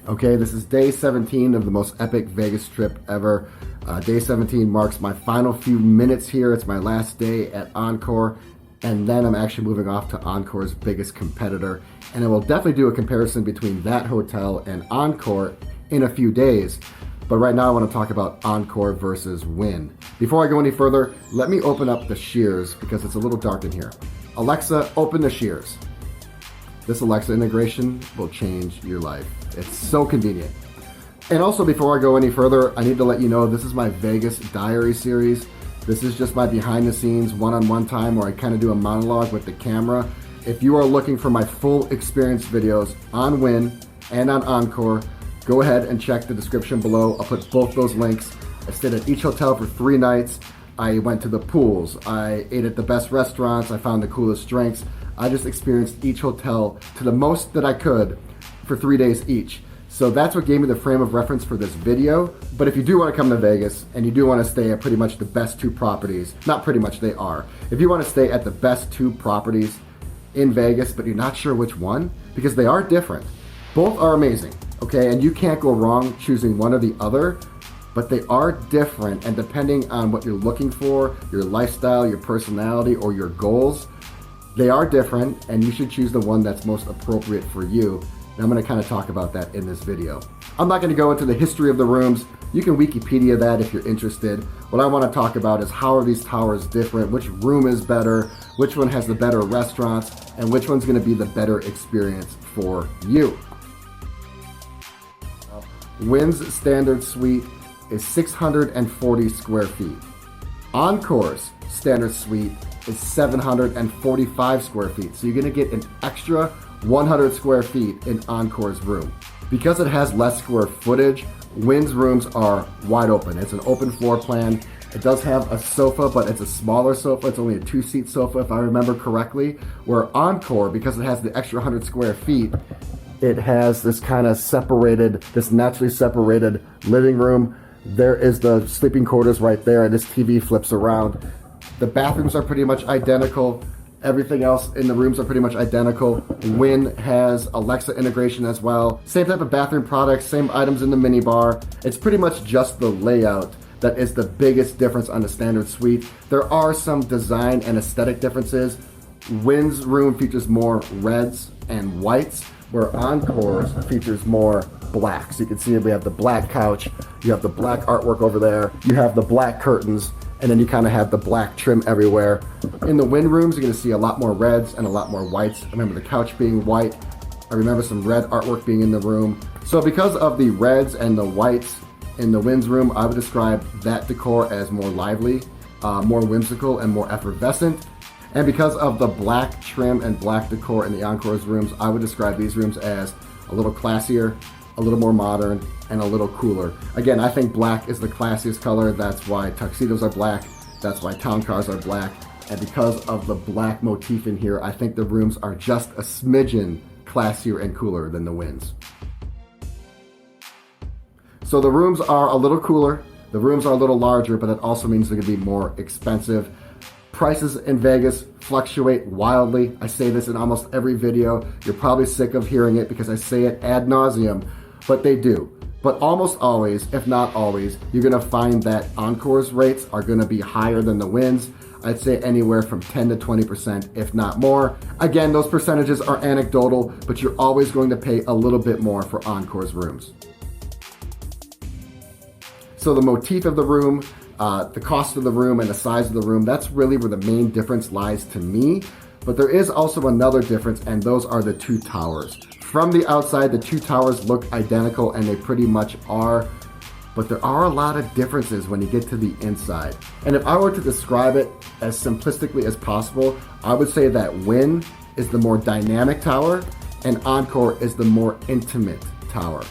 Okay, this is day 17 of the most epic Vegas trip ever. Day 17 marks my final few minutes here. It's my last day at Encore, and then I'm actually moving off to Encore's biggest competitor. And I will definitely do a comparison between that hotel and Encore in a few days. But right now I want to talk about Encore versus Wynn. Before I go any further, let me open up the shears because it's a little dark in here. Alexa, open the shears. This Alexa integration will change your life. It's so convenient. And also, before I go any further, I need to let you know this is my Vegas diary series. This is just my behind the scenes one-on-one time where I kind of do a monologue with the camera. If you are looking for my full experience videos on Wynn and on Encore, go ahead and check the description below. I'll put both those links. I stayed at each hotel for 3 nights. I went to the pools. I ate at the best restaurants. I found the coolest drinks. I just experienced each hotel to the most that I could for 3 days each. So that's what gave me the frame of reference for this video. But if you do want to come to Vegas and you do want to stay at pretty much the best 2 properties, not pretty much, they are. If you want to stay at the best 2 properties in Vegas, but you're not sure which one, because they are different. Both are amazing, okay? And you can't go wrong choosing one or the other, but they are different. And depending on what you're looking for, your lifestyle, your personality, or your goals, they are different, and you should choose the one that's most appropriate for you. And I'm going to kind of talk about that in this video. I'm not going to go into the history of the rooms. You can Wikipedia that if you're interested. What I want to talk about is how are these towers different, which room is better, which one has the better restaurants, and which one's going to be the better experience for you. Wynn's standard suite is 640 square feet. Encore's standard suite is 745 square feet. So you're going to get an extra 100 square feet in Encore's room. Because it has less square footage, Wynn's rooms are wide open. It's an open floor plan. It does have a sofa, but it's a smaller sofa. It's only a 2-seat sofa, if I remember correctly. Where Encore, because it has the extra 100 square feet, it has this kind of separated, this naturally separated living room. There is the sleeping quarters right there, and this TV flips around. The bathrooms are pretty much identical. Everything else in the rooms are pretty much identical. Wynn has Alexa integration as well. Same type of bathroom products, same items in the minibar. It's pretty much just the layout that is the biggest difference on the standard suite. There are some design and aesthetic differences. Wynn's room features more reds and whites, where Encore's features more black. So you can see we have the black couch, you have the black artwork over there, you have the black curtains, and then you kind of have the black trim everywhere. In the Wynn rooms, you're going to see a lot more reds and a lot more whites. I remember the couch being white. I remember some red artwork being in the room. So because of the reds and the whites in the Wynn's room, I would describe that decor as more lively, more whimsical, and more effervescent. And because of the black trim and black decor in the Encore's rooms, I would describe these rooms as a little classier, a little more modern, and a little cooler. Again, I think black is the classiest color. That's why tuxedos are black. That's why town cars are black. And because of the black motif in here, I think the rooms are just a smidgen classier and cooler than the Wynn's. So the rooms are a little cooler. The rooms are a little larger, but that also means they're gonna be more expensive. Prices in Vegas fluctuate wildly. I say this in almost every video. You're probably sick of hearing it because I say it ad nauseum, but they do. But almost always, if not always, you're gonna find that Encore's rates are gonna be higher than the Wynn's. I'd say anywhere from 10 to 20%, if not more. Again, those percentages are anecdotal, but you're always going to pay a little bit more for Encore's rooms. So the motif of the room, the cost of the room, and the size of the room, that's really where the main difference lies to me. But there is also another difference, and those are the 2 towers. From the outside, the 2 towers look identical, and they pretty much are, but there are a lot of differences when you get to the inside. And if I were to describe it as simplistically as possible, I would say that Wynn is the more dynamic tower, and Encore is the more intimate tower.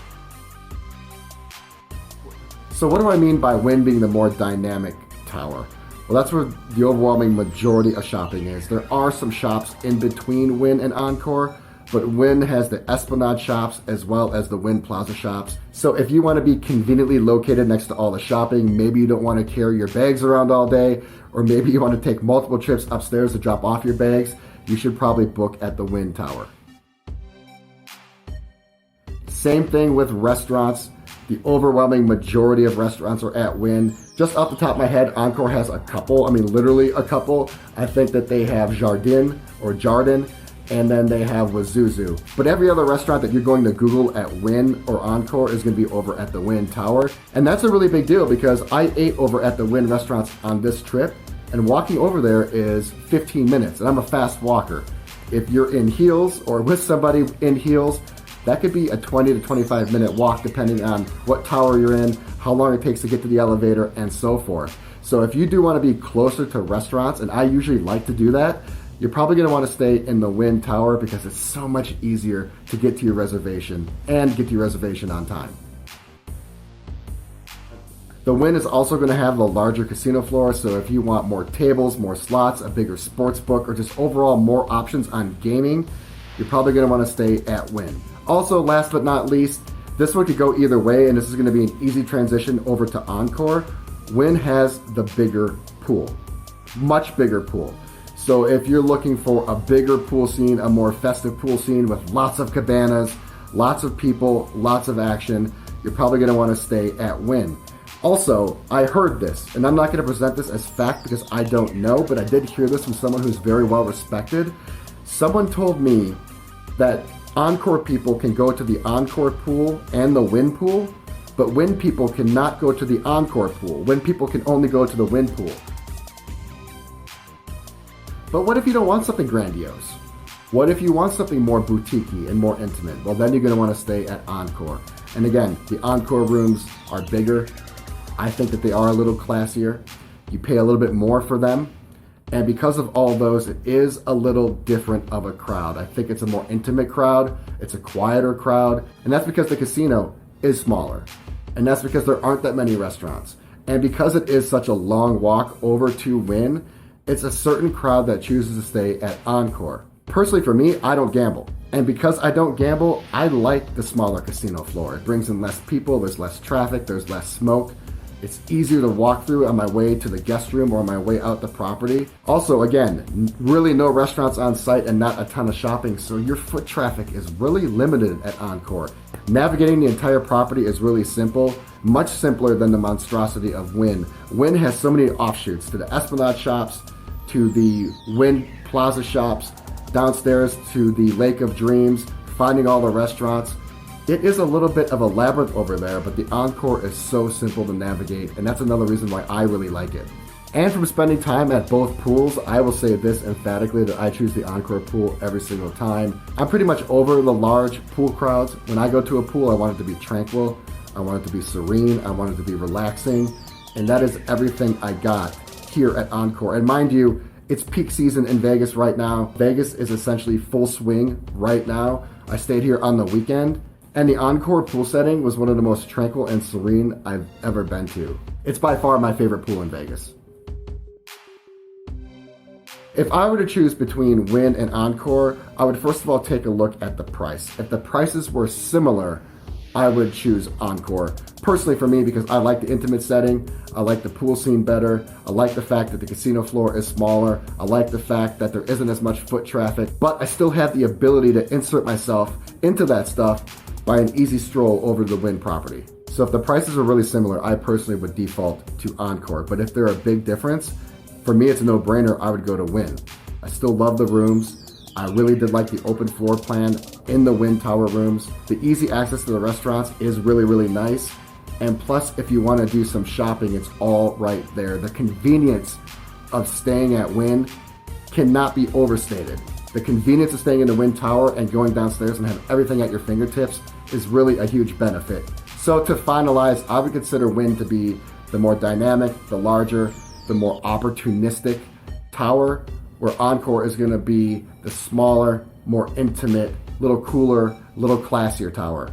So what do I mean by Wynn being the more dynamic tower? Well, that's where the overwhelming majority of shopping is. There are some shops in between Wynn and Encore, but Wynn has the Esplanade shops as well as the Wynn Plaza shops. So if you want to be conveniently located next to all the shopping, maybe you don't want to carry your bags around all day, or maybe you want to take multiple trips upstairs to drop off your bags, you should probably book at the Wynn Tower. Same thing with restaurants. The overwhelming majority of restaurants are at Wynn. Just off the top of my head, Encore has a couple. I mean, literally a couple. I think that they have Jardin, and then they have Wazuzu. But every other restaurant that you're going to Google at Wynn or Encore is going to be over at the Wynn Tower. And that's a really big deal because I ate over at the Wynn restaurants on this trip, and walking over there is 15 minutes, and I'm a fast walker. If you're in heels or with somebody in heels, that could be a 20 to 25 minute walk depending on what tower you're in, how long it takes to get to the elevator, and so forth. So if you do want to be closer to restaurants, and I usually like to do that, you're probably going to want to stay in the Wynn Tower because it's so much easier to get to your reservation and get to your reservation on time. The Wynn is also going to have the larger casino floor, so if you want more tables, more slots, a bigger sports book, or just overall more options on gaming, you're probably going to want to stay at Wynn. Also, last but not least, this one could go either way, and this is going to be an easy transition over to Encore. Wynn has the bigger pool, much bigger pool. So if you're looking for a bigger pool scene, a more festive pool scene with lots of cabanas, lots of people, lots of action, you're probably going to want to stay at Wynn. Also, I heard this, and I'm not going to present this as fact because I don't know, but I did hear this from someone who's very well respected. Someone told me that Encore people can go to the Encore pool and the Wynn pool, but Wynn people cannot go to the Encore pool. Wynn people can only go to the Wynn pool. But what if you don't want something grandiose? What if you want something more boutique-y and more intimate? Well, then you're going to want to stay at Encore. And again, the Encore rooms are bigger. I think that they are a little classier. You pay a little bit more for them. And because of all those, it is a little different of a crowd. I think it's a more intimate crowd. It's a quieter crowd. And that's because the casino is smaller. And that's because there aren't that many restaurants. And because it is such a long walk over to Wynn, it's a certain crowd that chooses to stay at Encore. Personally, for me, I don't gamble. And because I don't gamble, I like the smaller casino floor. It brings in less people, there's less traffic, there's less smoke. It's easier to walk through on my way to the guest room or on my way out the property. Also, again, really no restaurants on site and not a ton of shopping, so your foot traffic is really limited at Encore. Navigating the entire property is really simple, much simpler than the monstrosity of Wynn. Wynn has so many offshoots to the Esplanade shops, to the Wynn Plaza shops, downstairs to the Lake of Dreams, finding all the restaurants. It is a little bit of a labyrinth over there, but the Encore is so simple to navigate, and that's another reason why I really like it. And from spending time at both pools, I will say this emphatically that I choose the Encore pool every single time. I'm pretty much over the large pool crowds. When I go to a pool, I want it to be tranquil, I want it to be serene, I want it to be relaxing, and that is everything I got here at Encore. And mind you, it's peak season in Vegas right now. Vegas is essentially full swing right now. I stayed here on the weekend, and the Encore pool setting was one of the most tranquil and serene I've ever been to. It's by far my favorite pool in Vegas. If I were to choose between Wynn and Encore, I would first of all take a look at the price. If the prices were similar, I would choose Encore. Personally for me, because I like the intimate setting, I like the pool scene better, I like the fact that the casino floor is smaller, I like the fact that there isn't as much foot traffic, but I still have the ability to insert myself into that stuff by an easy stroll over to the Wynn property. So if the prices are really similar, I personally would default to Encore, but if they're a big difference, for me it's a no-brainer, I would go to Wynn. I still love the rooms. I really did like the open floor plan in the Wynn Tower rooms. The easy access to the restaurants is really, really nice. And plus, if you want to do some shopping, it's all right there. The convenience of staying at Wynn cannot be overstated. The convenience of staying in the Wynn Tower and going downstairs and have everything at your fingertips is really a huge benefit. So to finalize, I would consider Wynn to be the more dynamic, the larger, the more opportunistic tower, where Encore is going to be the smaller, more intimate, little cooler, little classier tower.